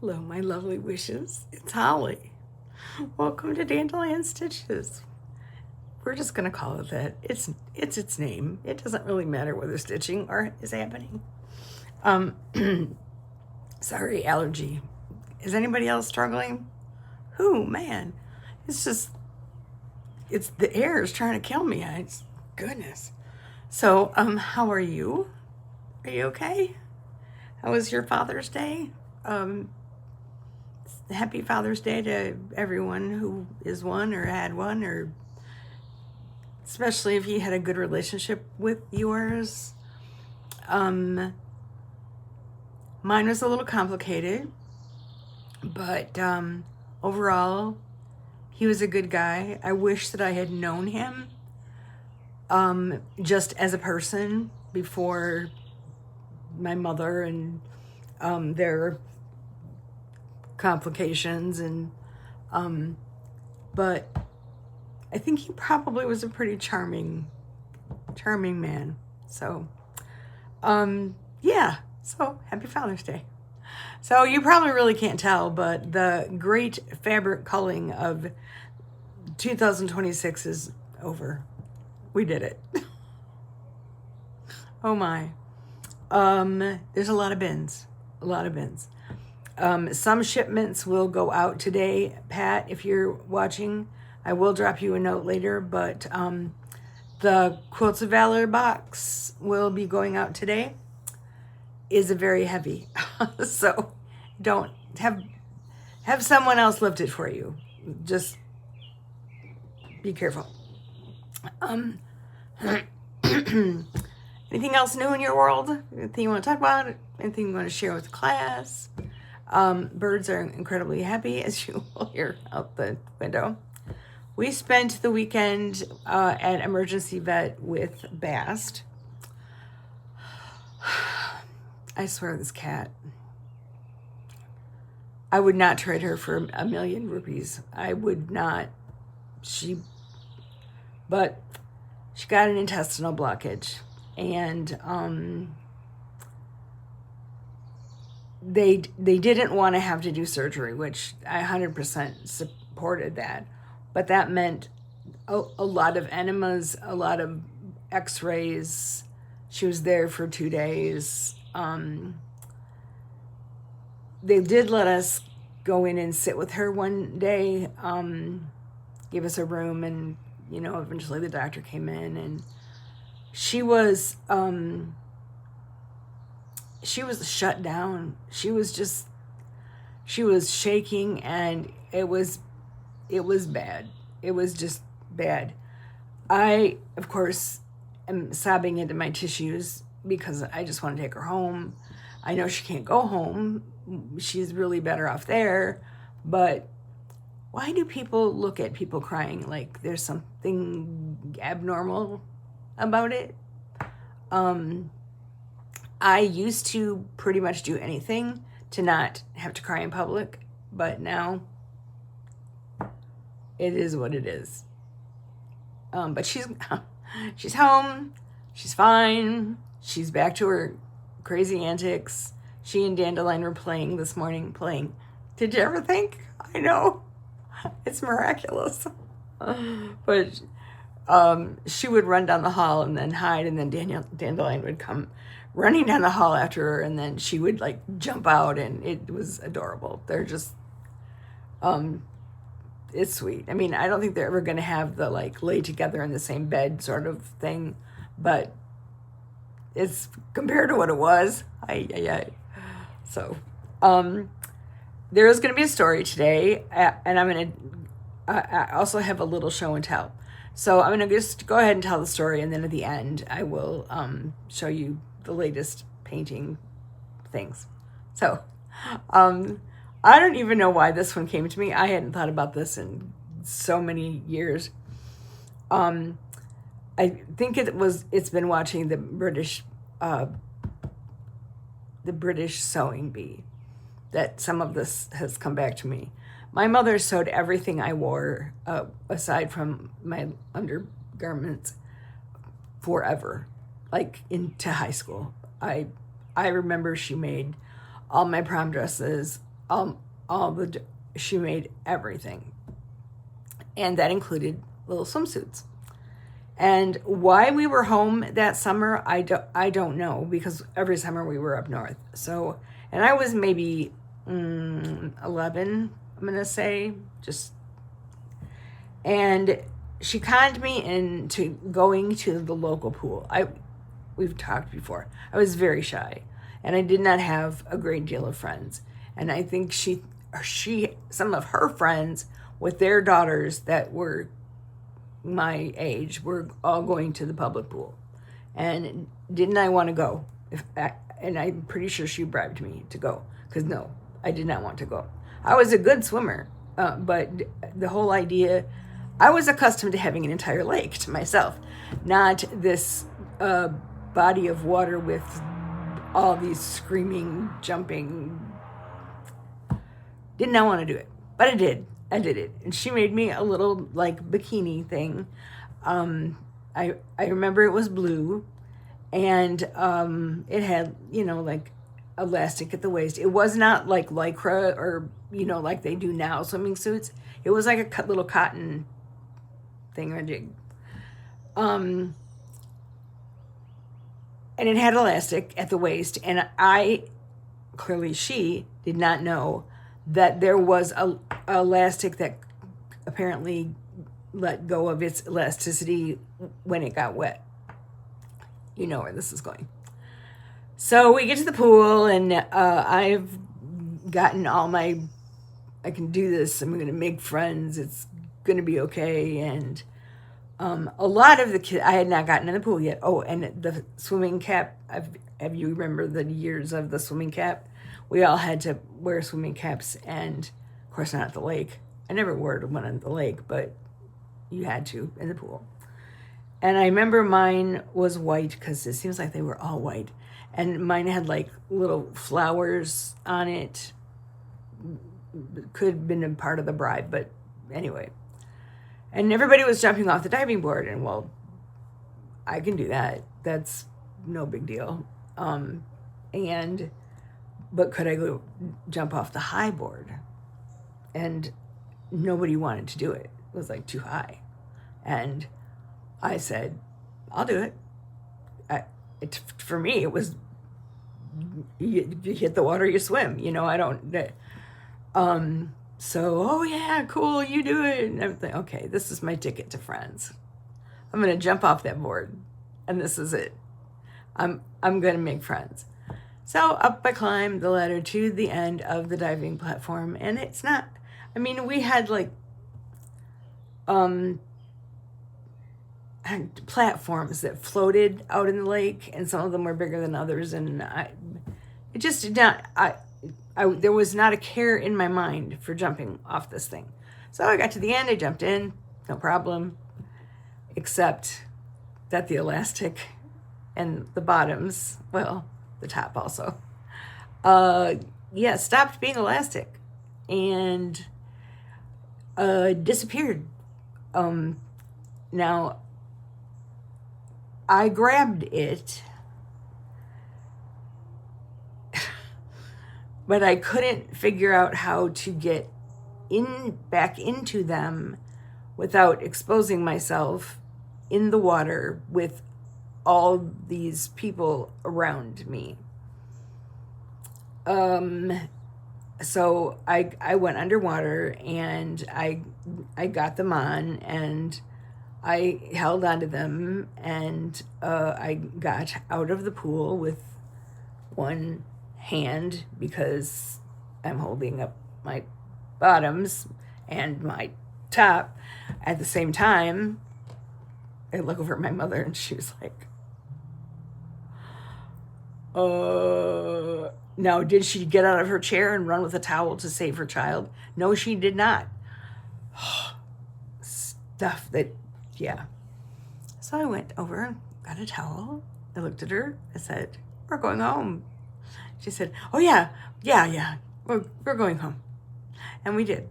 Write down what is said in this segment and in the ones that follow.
Hello, my lovely wishes. It's Holly. Welcome to Dandelion Stitches. We're just gonna call it that. It's its name. It doesn't really matter whether stitching or is happening. Um, sorry, allergy. Is anybody else struggling? Who, man? It's the air is trying to kill me. Goodness. So, how are you? Are you okay? How was your Father's Day? Happy Father's Day to everyone who is one or had one, or especially if you had a good relationship with yours. Mine was a little complicated, but overall, he was a good guy. I wish that I had known him just as a person before my mother and their complications, and but I think he probably was a pretty charming man. So yeah, so happy Father's Day. So you probably really can't tell, but the great fabric culling of 2026 is over. We did it. Oh my. There's a lot of bins. Some shipments will go out today. Pat, if you're watching, I will drop you a note later, but the Quilts of Valor box will be going out today. Is a very heavy. So don't have someone else lift it for you. Just be careful. Anything else new in your world? Anything you want to talk about? Anything you want to share with the class? Birds are incredibly happy, as you will hear out the window. We spent the weekend at Emergency Vet with Bast. I swear, this cat. I would not trade her for $1 million rupees. I would not. But she got an intestinal blockage, and they didn't want to have to do surgery, which I 100% supported that. But that meant a lot of enemas, a lot of x-rays. She was there for 2 days. They did let us go in and sit with her one day, gave us a room, and eventually the doctor came in, and she was shut down. She was shaking, and it was bad. It was just bad. I, of course, am sobbing into my tissues because I just want to take her home. I know she can't go home. She's really better off there. But why do people look at people crying like there's something abnormal about it? I used to pretty much do anything to not have to cry in public, but now it is what it is. But she's home. She's fine. She's back to her crazy antics. She and Dandelion were playing this morning. Did you ever think? I know. It's miraculous. But she would run down the hall and then hide, and then Dandelion would come running down the hall after her, and then she would jump out, and it was adorable. They're just it's sweet. I mean, I don't think they're ever going to have the lay together in the same bed sort of thing, but it's compared to what it was. So there is going to be a story today, and I also have a little show and tell. So I'm going to just go ahead and tell the story, and then at the end I will show you the latest painting things. So I don't even know why this one came to me. I hadn't thought about this in so many years. I think it's been watching the British sewing bee that some of this has come back to me. My mother sewed everything I wore, aside from my undergarments, forever, into high school. I remember she made all my prom dresses, um, she made everything. And that included little swimsuits. And why we were home that summer, I don't know, because every summer we were up north. So, and I was maybe 11, I'm going to say, and she conned me into going to the local pool. We've talked before. I was very shy, and I did not have a great deal of friends. And I think some of her friends with their daughters that were my age were all going to the public pool. And didn't I want to go? And I'm pretty sure she bribed me to go, because no, I did not want to go. I was a good swimmer, but the whole idea, I was accustomed to having an entire lake to myself, not this body of water with all these screaming, jumping. Did not want to do it, but I did. I did it. And she made me a little like bikini thing. I remember it was blue, and it had, like elastic at the waist. It was not like Lycra or, like they do now, swimming suits. It was like a little cotton thingamajig. And it had elastic at the waist, and she did not know that there was a elastic that apparently let go of its elasticity when it got wet. You know where this is going. So we get to the pool, and I've gotten I can do this, I'm going to make friends, it's going to be okay. And a lot of the kids, I had not gotten in the pool yet. Oh, and the swimming cap, have you remember the years of the swimming cap? We all had to wear swimming caps, and of course not at the lake. I never wore one at the lake, but you had to in the pool. And I remember mine was white, because it seems like they were all white. And mine had like little flowers on it. Could have been a part of the bribe, but anyway. And everybody was jumping off the diving board, and well, I can do that. That's no big deal. But could I go jump off the high board? And nobody wanted to do it. It was like too high. And I said, I'll do it. For me, it was, you hit the water, you swim. I don't, so, oh yeah, cool, you do it. And everything. Okay, this is my ticket to friends. I'm going to jump off that board, and this is it. I'm going to make friends. So up I climbed the ladder to the end of the diving platform, and it's not, we had like platforms that floated out in the lake, and some of them were bigger than others, and it just did not, there was not a care in my mind for jumping off this thing. So I got to the end, I jumped in, no problem, except that the elastic and the bottoms, well, the top also, stopped being elastic and disappeared. Now, I grabbed it, but I couldn't figure out how to get back into them without exposing myself in the water with all these people around me. So I went underwater, and I got them on, and I held onto them, and I got out of the pool with one hand, because I'm holding up my bottoms and my top at the same time. I look over at my mother, and she was like, now, did she get out of her chair and run with a towel to save her child? No, she did not. Stuff that, yeah. So I went over, got a towel. I looked at her. I said, we're going home. She said, oh, yeah. We're going home. And we did.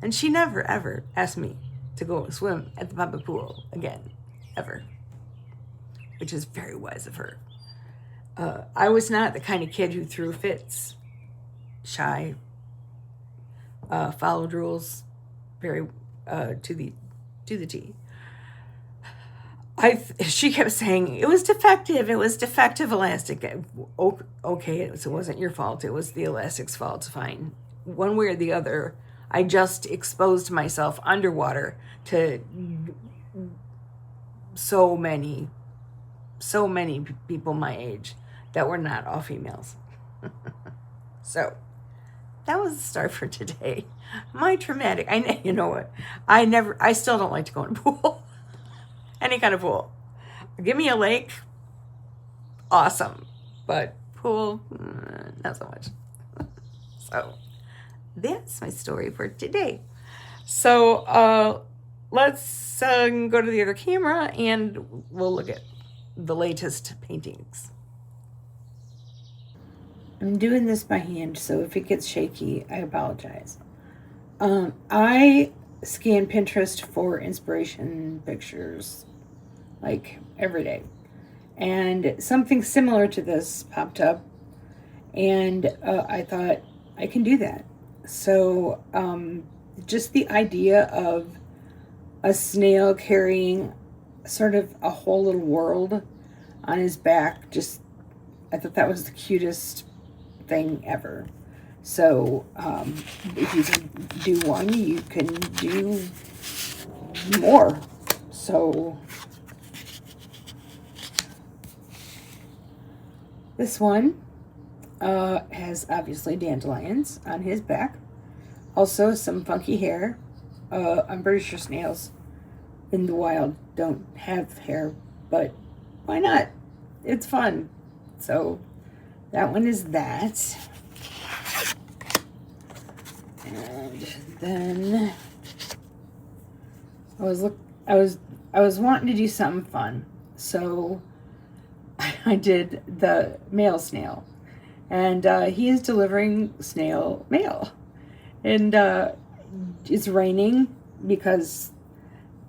And she never, ever asked me to go swim at the public pool again, ever, which is very wise of her. I was not the kind of kid who threw fits. Shy, followed rules very to the T. She kept saying it was defective. It was defective elastic. Okay, it wasn't your fault. It was the elastic's fault. Fine. One way or the other, I just exposed myself underwater to so many people my age that were not all females. So that was the start for today. My traumatic. You know what? I still don't like to go in a pool. Any kind of pool. Give me a lake, awesome. But pool, not so much. So that's my story for today. So let's go to the other camera and we'll look at the latest paintings. I'm doing this by hand, so if it gets shaky, I apologize. I scan Pinterest for inspiration pictures like every day, and something similar to this popped up, and I thought I can do that. So just the idea of a snail carrying sort of a whole little world on his back, I thought that was the cutest thing ever. So if you can do one, you can do more. So this one has obviously dandelions on his back. Also some funky hair. I'm pretty sure snails in the wild don't have hair, but why not? It's fun. So that one is that. And then I was wanting to do something fun, so I did the male snail, and he is delivering snail mail, and it's raining because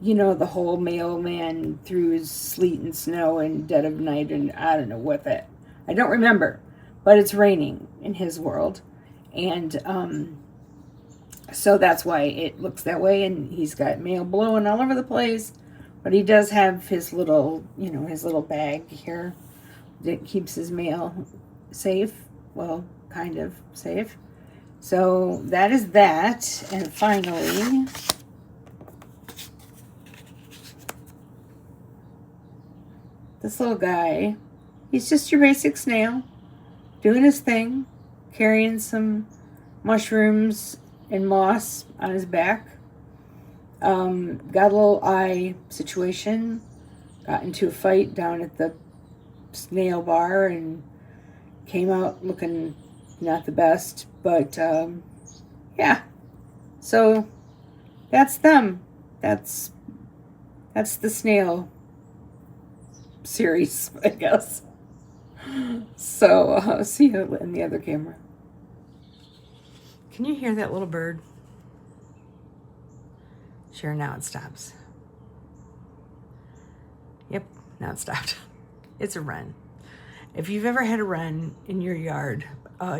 the whole mailman threw his sleet and snow in dead of night, and I don't know what that. I don't remember, but it's raining in his world, and so that's why it looks that way, and he's got mail blowing all over the place, but he does have his little, his little bag here that keeps his mail safe, well, kind of safe. So that is that, and finally, this little guy, he's just your basic snail, doing his thing, carrying some mushrooms and moss on his back. Got a little eye situation. Got into a fight down at the snail bar and came out looking not the best. But yeah. So that's them. That's the snail series, I guess. So see you in the other camera. Can you hear that little bird? Sure, now it stops. Yep, now it stopped. It's a wren. If you've ever had a wren in your yard,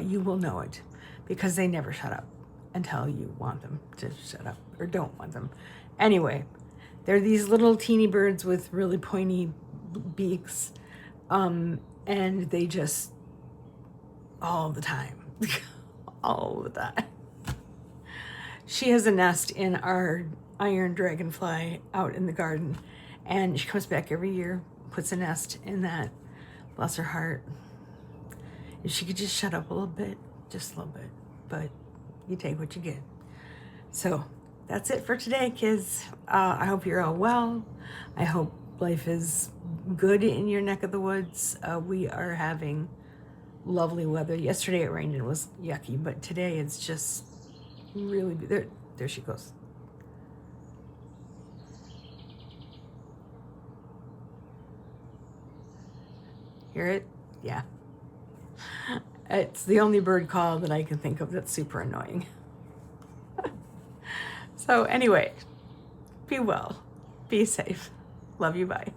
you will know it, because they never shut up until you want them to shut up or don't want them. Anyway, they're these little teeny birds with really pointy beaks, and they just all the time. All the time. She has a nest in our iron dragonfly out in the garden, and she comes back every year, puts a nest in that. Bless her heart. If she could just shut up a little bit, just a little bit, but you take what you get. So that's it for today, kids. I hope you're all well. I hope life is good in your neck of the woods. We are having lovely weather. Yesterday it rained and it was yucky, but today it's just really there she goes. Hear it? Yeah. It's the only bird call that I can think of that's super annoying. So anyway, be well, be safe. Love you, bye.